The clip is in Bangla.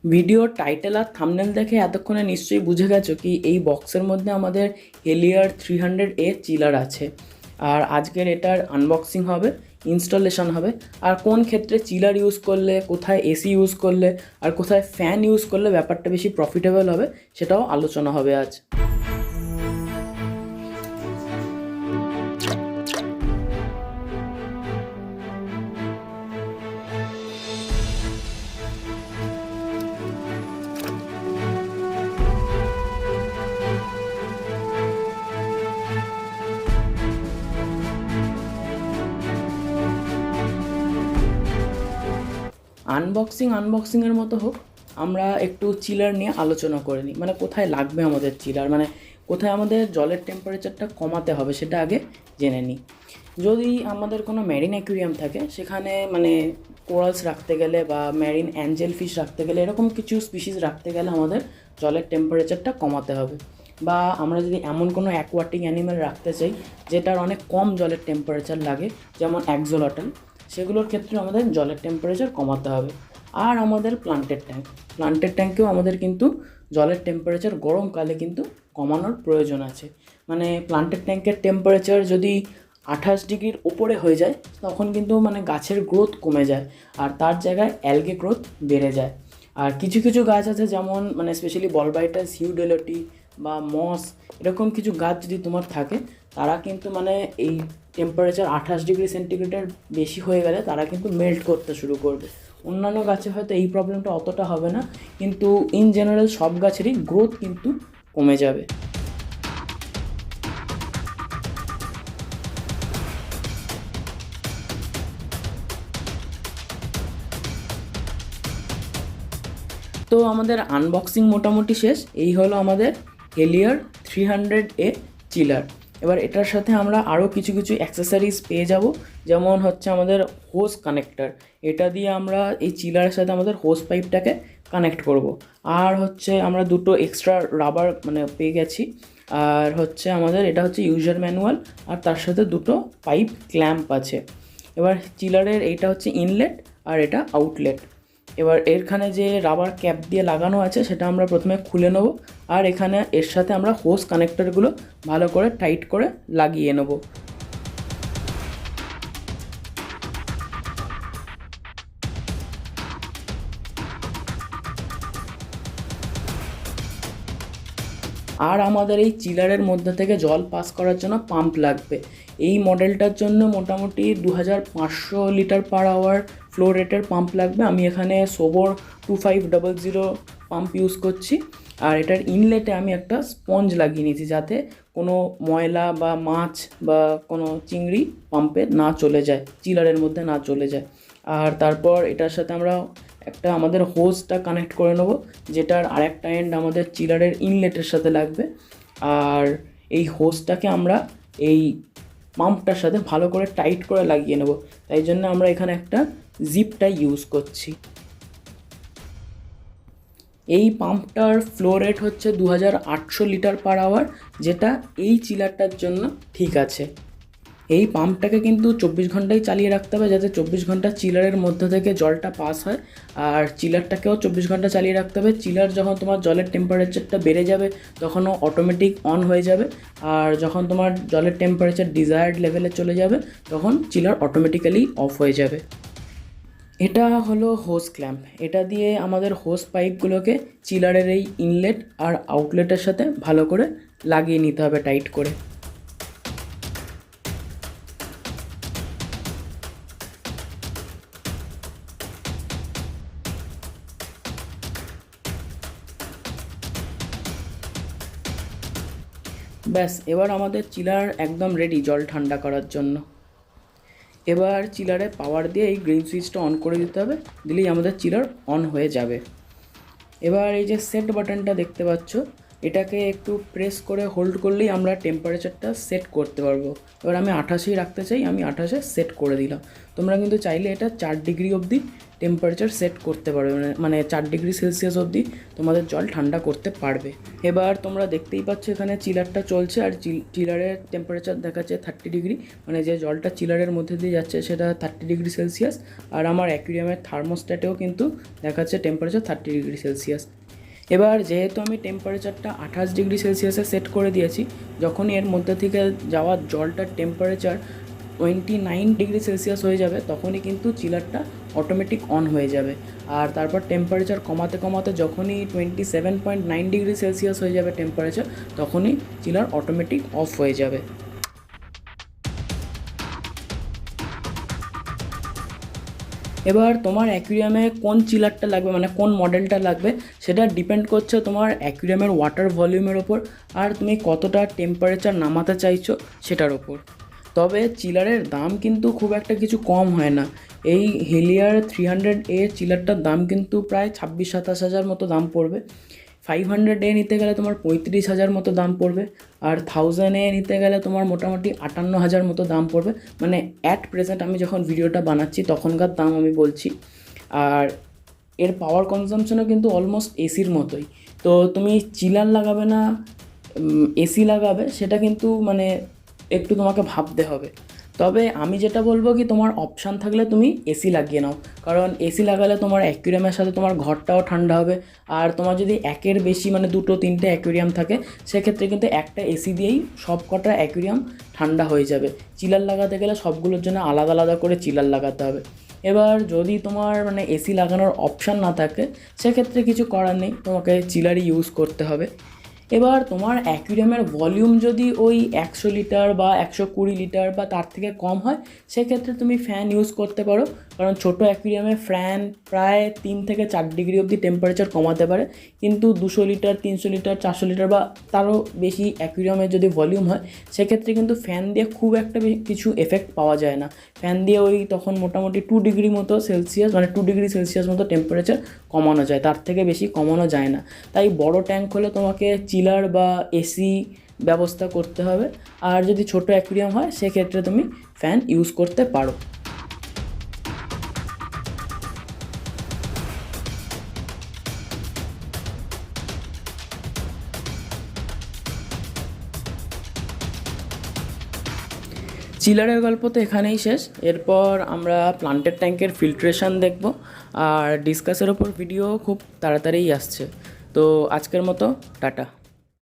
ভিডিও টাইটেল আর থাম্বনেল দেখে এতক্ষণে নিশ্চয়ই বুঝে গেছো কি এই বক্সের মধ্যে আমাদের হেলিয়ার 300A চিলার আছে। আর আজকের এটার আনবক্সিং হবে, ইনস্টলেশন হবে, আর কোন ক্ষেত্রে চিলার ইউজ করলে, কোথায় এসি ইউজ করলে আর কোথায় ফ্যান ইউজ করলে ব্যাপারটা বেশি প্রফিটেবল হবে সেটাও আলোচনা হবে আজ। আনবক্সিংয়ের মতো হোক, আমরা একটু চিলার নিয়ে আলোচনা করে নিই। মানে কোথায় লাগবে আমাদের চিলার, মানে কোথায় আমাদের জলের টেম্পারেচারটা কমাতে হবে সেটা আগে জেনে নিই। যদি আমাদের কোনো ম্যারিন অ্যাকুয়ারিয়াম থাকে, সেখানে মানে কোরালস রাখতে গেলে বা ম্যারিন অ্যাঞ্জেল ফিশ রাখতে গেলে, এরকম কিছু স্পিসিস রাখতে গেলে আমাদের জলের টেম্পারেচারটা কমাতে হবে। বা আমরা যদি এমন কোনো অ্যাকোয়াটিক অ্যানিম্যাল রাখতে চাই যেটার অনেক কম জলের টেম্পারেচার লাগে, যেমন অ্যাক্সোলটল, সেগুলোর ক্ষেত্রে আমাদের জলের টেম্পারেচার কমাতে হবে। আর আমাদের প্লান্টের ট্যাঙ্কেও আমাদের কিন্তু জলের টেম্পারেচার গরমকালে কিন্তু কমানোর প্রয়োজন আছে। মানে প্লান্টের ট্যাঙ্কের টেম্পারেচার যদি 28 ডিগ্রির ওপরে হয়ে যায়, তখন কিন্তু মানে গাছের গ্রোথ কমে যায় আর তার জায়গায় অ্যালগে গ্রোথ বেড়ে যায়। আর কিছু কিছু গাছ আছে, যেমন মানে স্পেশালি বলবাইটাস হিউডেলটি বা মস, এরকম কিছু গাছ যদি তোমার থাকে, তারা কিন্তু মানে এই টেম্পারেচার 28 ডিগ্রি সেন্টিগ্রেডের বেশি হয়ে গেলে তারা কিন্তু মেল্ট করতে শুরু করবে। অন্যান্য গাছে হয়তো এই প্রবলেমটা অতটা হবে না, কিন্তু ইন জেনারেল সব গাছেরই গ্রোথ কিন্তু কমে যাবে। তো আমাদের আনবক্সিং মোটামুটি শেষ। এই হলো আমাদের হেলিয়ার 300A চিলার। এবার এটার সাথে আমরা আরও কিছু কিছু অ্যাক্সেসরিজ পেয়ে যাব, যেমন হচ্ছে আমাদের হোস কানেক্টর। এটা দিয়ে আমরা এই চিলারের সাথে আমাদের হোস পাইপটাকে কানেক্ট করব। আর হচ্ছে আমরা দুটো এক্সট্রা রাবার মানে পেয়ে গেছি। আর হচ্ছে আমাদের এটা হচ্ছে ইউজার ম্যানুয়াল, আর তার সাথে দুটো পাইপ ক্ল্যাম্প আছে। এবার চিলারের এইটা হচ্ছে ইনলেট আর এটা আউটলেট। এবার এখানে যে রাবার ক্যাপ দিয়ে লাগানো আছে সেটা আমরা প্রথমে খুলে নেব, আর এখানে এর সাথে আমরা হোস কানেক্টরগুলো ভালো করে টাইট করে লাগিয়ে নেব। আর আমাদের এই চিলারের মধ্যে থেকে জল পাস করার জন্য পাম্প লাগবে। এই মডেলটার জন্য মোটামুটি 2500 লিটার পার আওয়ার ফ্লো রেটের পাম্প লাগবে। আমি এখানে সোবর 2500 পাম্প ইউজ করছি। আর এটার ইনলেটে আমি একটা স্পঞ্জ লাগিয়ে নিয়েছি, যাতে কোনো ময়লা বা মাছ বা কোনো চিংড়ি পাম্পে না চলে যায়, চিলারের মধ্যে না চলে যায়। আর তারপর এটার সাথে আমরা একটা আমাদের হোসটা কানেক্ট করে নেব, যেটার আরেকটা এন্ড আমাদের চিলারের ইনলেটের সাথে লাগবে। আর এই হোসটাকে আমরা এই পাম্পটার সাথে ভালো করে টাইট করে লাগিয়ে নেব। তাই জন্য আমরা এখানে একটা জিপটা ইউজ করছি। এই পাম্পটার ফ্লো রেট হচ্ছে 2800 লিটার পার আওয়ার, যেটা এই চিলারটার জন্য ঠিক আছে। এই পাম্পটাকে কিন্তু 24 ঘন্টাই চালিয়ে রাখতে হবে, যাতে 24 ঘন্টা চিলারের মধ্যে থেকে জলটা পাস হয়। আর চিলারটাকেও 24 ঘন্টা চালিয়ে রাখতে হবে। চিলার যখন তোমার জলের টেম্পারেচারটা বেড়ে যাবে, তখন ও অটোমেটিক অন হয়ে যাবে। আর যখন তোমার জলের টেম্পারেচার ডিজায়ার্ড লেভেলে চলে যাবে, তখন চিলার অটোমেটিক্যালি অফ হয়ে যাবে। এটা হলো হোস ক্ল্যাম্প। এটা দিয়ে আমাদের হোস পাইপগুলোকে চিলারের এই ইনলেট আর আউটলেটের সাথে ভালো করে লাগিয়ে নিতে হবে টাইট করে। ব্যাস, এবার আমাদের চিলার একদম রেডি জল ঠান্ডা করার জন্য। এবার চিলারে পাওয়ার দিয়ে এই গ্রিন সুইচটা অন করে দিতে হবে, দিলেই আমাদের চিলার অন হয়ে যাবে। এবার এই যে সেট বাটনটা দেখতে পাচ্ছ, এটাকে একটু প্রেস করে হোল্ড করলেই আমরা টেম্পারেচারটা সেট করতে পারবো। এবার আমি 28 রাখতে চাই, আমি 28 সেট করে দিলাম। তোমরা কিন্তু চাইলে এটা 4 ডিগ্রি অবধি টেম্পারেচার সেট করতে পারবে, মানে 4 ডিগ্রি সেলসিয়াস অবধি তোমাদের জল ঠান্ডা করতে পারবে। এবার তোমরা দেখতেই পাচ্ছ এখানে চিলারটা চলছে, আর চিলারের টেম্পারেচার দেখাচ্ছে 30 ডিগ্রি, মানে যে জলটা চিলারের মধ্যে দিয়ে যাচ্ছে সেটা 30 ডিগ্রি সেলসিয়াস। আর আমার অ্যাকুয়ারিয়ামের থার্মোস্ট্যাটেও কিন্তু দেখাচ্ছে টেম্পারেচার 30 ডিগ্রি সেলসিয়াস। এবার যেহেতু আমি টেম্পারেচারটা 28 ডিগ্রি সেলসিয়াসে সেট করে দিয়েছি, যখনই এর মধ্যে থেকে যাওয়া জলটার টেম্পারেচার 29 ডিগ্রি সেলসিয়াস হয়ে যাবে তখনই কিন্তু চিলারটা অটোমেটিক অন হয়ে যাবে। আর তারপর টেম্পারেচার কমাতে কমাতে যখনই 27.9 ডিগ্রি সেলসিয়াস হয়ে যাবে টেম্পারেচার, তখনই চিলার অটোমেটিক অফ হয়ে যাবে। এবার তোমার অ্যাকুয়ারিয়ামে কোন চিলারটা লাগবে, মানে কোন মডেলটা লাগবে, সেটা ডিপেন্ড করছে তোমার অ্যাকুয়ারিয়ামের ওয়াটার ভলিউমের ওপর আর তুমি কতটা টেম্পারেচার নামাতে চাইছো সেটার ওপর। তবে চিলারের দাম কিন্তু খুব একটা কিছু কম হয় না। এই হেলিয়ার 300A চিলারটার দাম কিন্তু প্রায় 26-27 হাজার মতো দাম পড়বে। 500A নিতে গেলে তোমার 35,000 মতো দাম পড়বে, আর 1000A নিতে গেলে তোমার মোটামুটি 58,000 মতো দাম পড়বে। মানে অ্যাট প্রেজেন্ট আমি যখন ভিডিওটা বানাচ্ছি তখনকার দাম আমি বলছি। আর এর পাওয়ার কনজাম্পশনও কিন্তু অলমোস্ট এসির মতোই। তো তুমি চিলার লাগাবে না এসি লাগাবে সেটা কিন্তু মানে একটু তোমাকে ভাবতে হবে। তবে আমি যেটা বলবো কি, তোমার অপশান থাকলে তুমি এসি লাগিয়ে নাও, কারণ এসি লাগালে তোমার অ্যাকুয়ারিয়ামের সাথে তোমার ঘরটাও ঠান্ডা হবে। আর তোমার যদি একের বেশি মানে 2-3টে অ্যাকুয়ারিয়াম থাকে সেক্ষেত্রে কিন্তু একটা এসি দিয়েই সব কটা অ্যাকুয়ারিয়াম ঠান্ডা হয়ে যাবে। চিলার লাগাতে গেলে সবগুলোর জন্য আলাদা আলাদা করে চিলার লাগাতে হবে। এবার যদি তোমার মানে এসি লাগানোর অপশান না থাকে সেক্ষেত্রে কিছু করার নেই, তোমাকে চিলারই ইউজ করতে হবে। এবার তোমার অ্যাকুয়ারিয়ামের ভলিউম যদি ওই 100 লিটার বা 120 লিটার বা তার থেকে কম হয় সেক্ষেত্রে তুমি ফ্যান ইউজ করতে পারো, কারণ ছোটো অ্যাকুয়ারিয়ামে ফ্যান প্রায় 3 থেকে 4 ডিগ্রি অবধি টেম্পারেচার কমাতে পারে। কিন্তু 200 লিটার, 300 লিটার, 400 লিটার বা তারও বেশি অ্যাকুয়ারিয়ামের যদি ভলিউম হয় সেক্ষেত্রে কিন্তু ফ্যান দিয়ে খুব একটা কিছু এফেক্ট পাওয়া যায় না। ফ্যান দিয়ে ওই তখন মোটামুটি 2 ডিগ্রি মতো সেলসিয়াস, মানে 2 ডিগ্রি সেলসিয়াস মতো টেম্পারেচার কমানো যায়, তার থেকে বেশি কমানো যায় না। তাই বড় ট্যাঙ্ক হলে তোমাকে চিলার বা এসি ব্যবস্থা করতে হবে, আর যদি ছোটো অ্যাকুয়ারিয়াম হয় সেক্ষেত্রে তুমি ফ্যান ইউজ করতে পারো। চিলারের গল্প তো এখানেই শেষ। এরপর আমরা প্লান্টের ট্যাঙ্কের ফিল্ট্রেশন দেখব, আর ডিসকাসের ওপর ভিডিও খুব তাড়াতাড়িই আসছে। তো আজকের মতো টাটা।